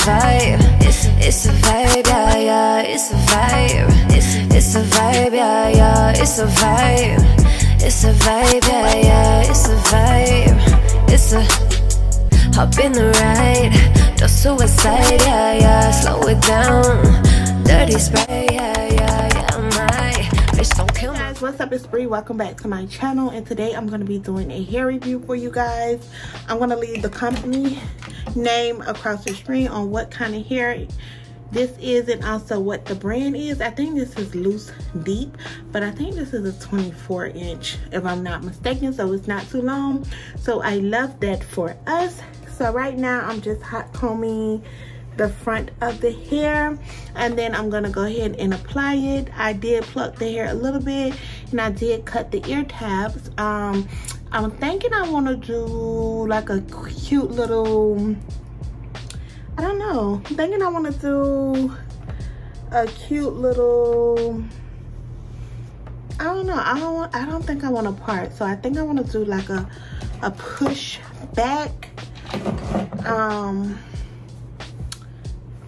vibe. It's a vibe, yeah, yeah. It's a vibe. It's a vibe, yeah, yeah. It's a vibe. It's a vibe, yeah, yeah. It's a vibe. It's a hop in the ride. No suicide, yeah, yeah. Slow it down. Dirty spray, yeah, yeah, yeah. My bitch don't kill me. Hey guys, what's up? It's Bree. Welcome back to my channel, and today I'm going to be doing a hair review for you guys. I'm going to leave the company name across the screen on what kind of hair this is and also what the brand is. I think this is Loose Deep, but I think this is a 24-inch if I'm not mistaken, so it's not too long. So I love that for us. So right now I'm just hot combing the front of the hair, and then I'm gonna go ahead and apply it. I did pluck the hair a little bit, and I did cut the ear tabs. I'm thinking I want to do like a cute little, I don't know, I'm thinking I want to do a cute little, I don't know, I don't think I want to part, so I think I want to do like a push back.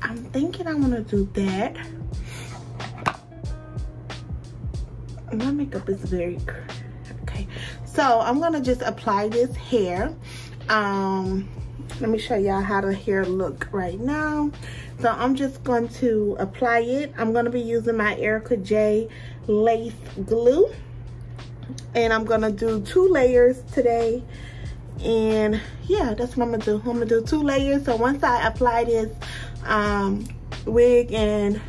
I'm thinking I want to do that. My makeup is very okay, so I'm gonna just apply this hair. Let me show y'all how the hair look right now. So I'm just going to apply it. I'm going to be using my Erica J lace glue, and I'm going to do 2 layers today. And yeah, that's what I'm gonna do. I'm gonna do 2 layers. So once I apply this wig, and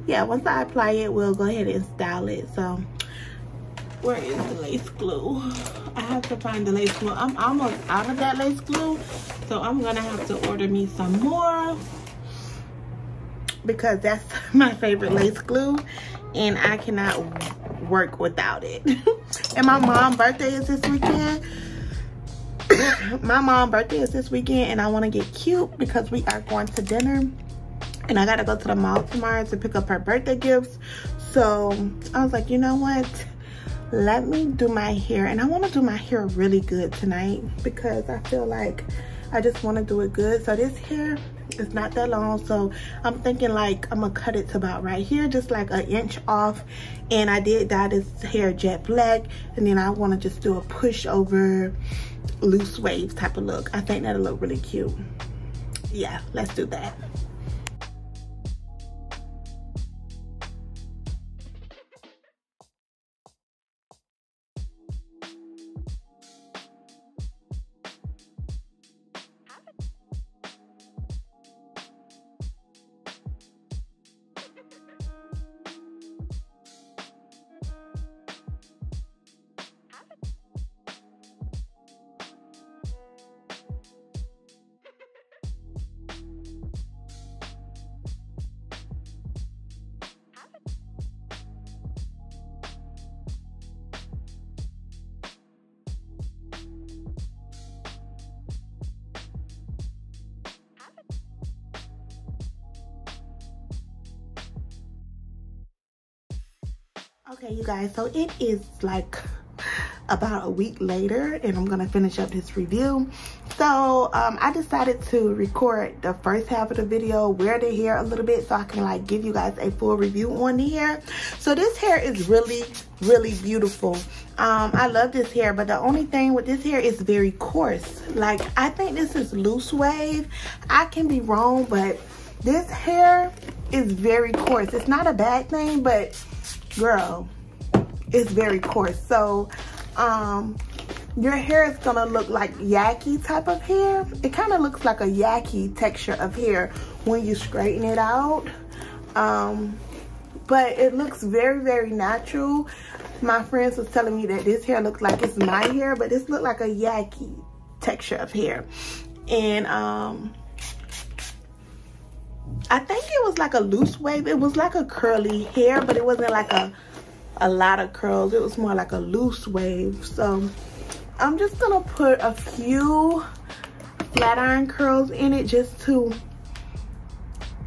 yeah, once I apply it, we'll go ahead and style it. So where is the lace glue? I have to find the lace glue. I'm almost out of that lace glue, so I'm gonna have to order me some more because that's my favorite lace glue and I cannot work without it. And my mom's birthday is this weekend. My mom's birthday is this weekend, and I want to get cute because we are going to dinner, and I gotta go to the mall tomorrow to pick up her birthday gifts. So I was like, you know what, let me do my hair, and I want to do my hair really good tonight because I feel like I just want to do it good. So this hair is not that long, so I'm thinking like I'm gonna cut it to about right here, just like an inch off. And I did dye this hair jet black, and then I want to just do a push over loose waves type of look. I think that'll look really cute. Yeah, let's do that. Okay, you guys, so it is like about a week later, and I'm gonna finish up this review. So I decided to record the first half of the video, wear the hair a little bit so I can like give you guys a full review on the hair. So this hair is really beautiful. I love this hair, but the only thing with this hair is very coarse. Like, I think this is loose wave. I can be wrong, but this hair is very coarse. It's not a bad thing, but girl, it's very coarse. So your hair is gonna look like yaki type of hair. It kind of looks like a yaki texture of hair when you straighten it out, but it looks very natural. My friends was telling me that this hair looks like it's my hair, but this looked like a yaki texture of hair. And I think it was like a loose wave. It was like a curly hair, but it wasn't like a lot of curls. It was more like a loose wave. So I'm just gonna put a few flat iron curls in it just to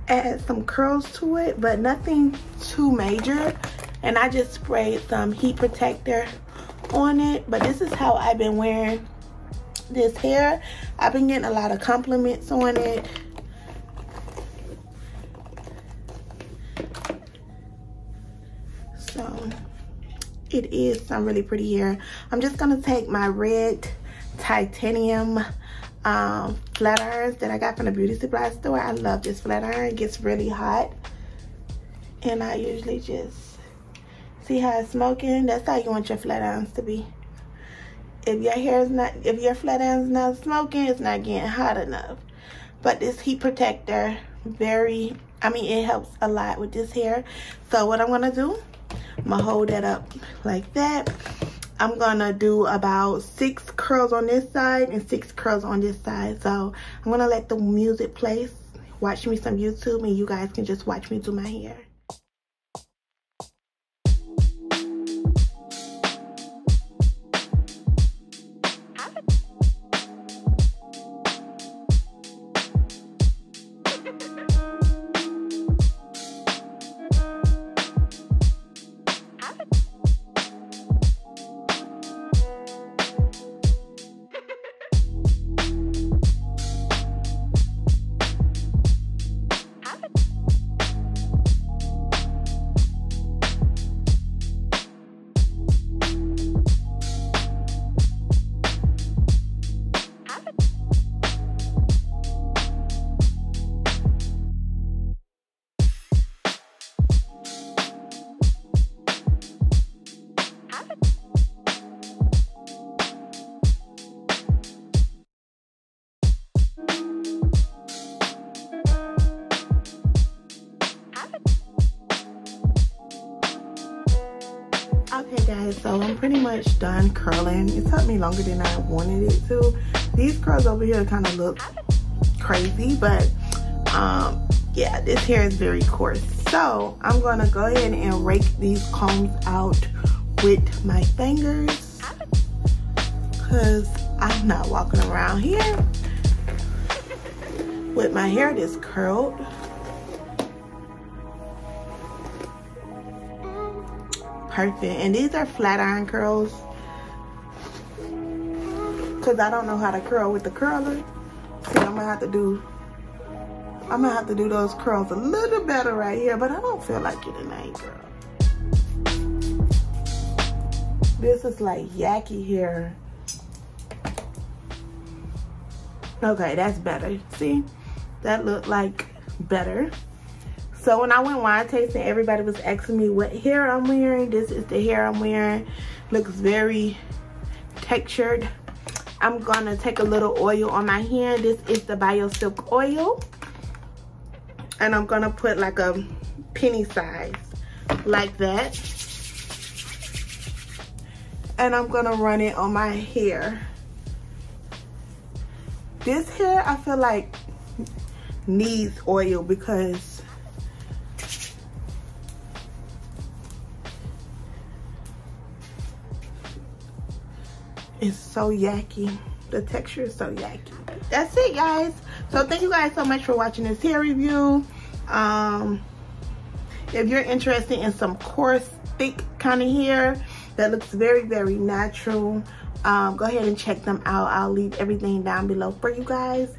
add some curls to it, but nothing too major. And I just sprayed some heat protector on it. But this is how I've been wearing this hair. I've been getting a lot of compliments on it. it is some really pretty hair. I'm just gonna take my red titanium flat irons that I got from the beauty supply store. I love this flat iron. It gets really hot, and I usually just see how it's smoking. That's how you want your flat irons to be. If your flat iron's not smoking, it's not getting hot enough. But this heat protector, it helps a lot with this hair. So what I'm gonna do, I'm gonna hold that up like that. I'm gonna do about 6 curls on this side and 6 curls on this side. So I'm gonna let the music play, watch me some YouTube, and you guys can just watch me do my hair. Okay guys, so I'm pretty much done curling. It took me longer than I wanted it to. These curls over here kind of look crazy, but yeah, this hair is very coarse. So I'm gonna go ahead and rake these combs out with my fingers, because I'm not walking around here with my hair this curled. Perfect. And these are flat iron curls, because I don't know how to curl with the curler. See, I'm gonna have to do those curls a little better right here, but I don't feel like it tonight, girl. This is like yucky hair. Okay, that's better. See, that looked like better. So when I went wine tasting, everybody was asking me what hair I'm wearing. This is the hair I'm wearing. Looks very textured. I'm gonna take a little oil on my hand. This is the Bio Silk oil. And I'm gonna put like a penny size, like that. And I'm gonna run it on my hair. This hair, I feel like, needs oil because it's so yucky. The texture is so yucky. That's it, guys. So thank you guys so much for watching this hair review. If you're interested in some coarse, thick kind of hair that looks very, very natural, go ahead and check them out. I'll leave everything down below for you guys.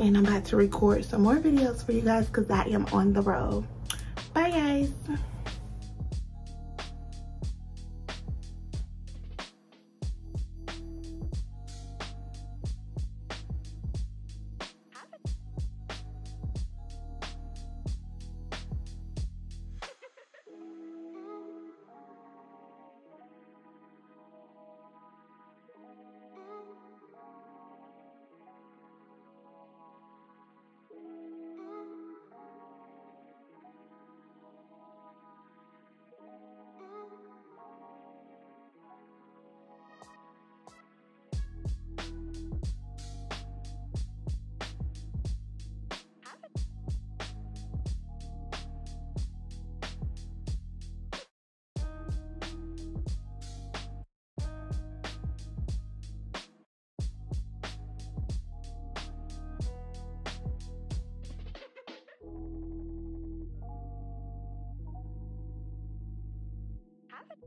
And I'm about to record some more videos for you guys because I am on the road. Bye, guys. Have it.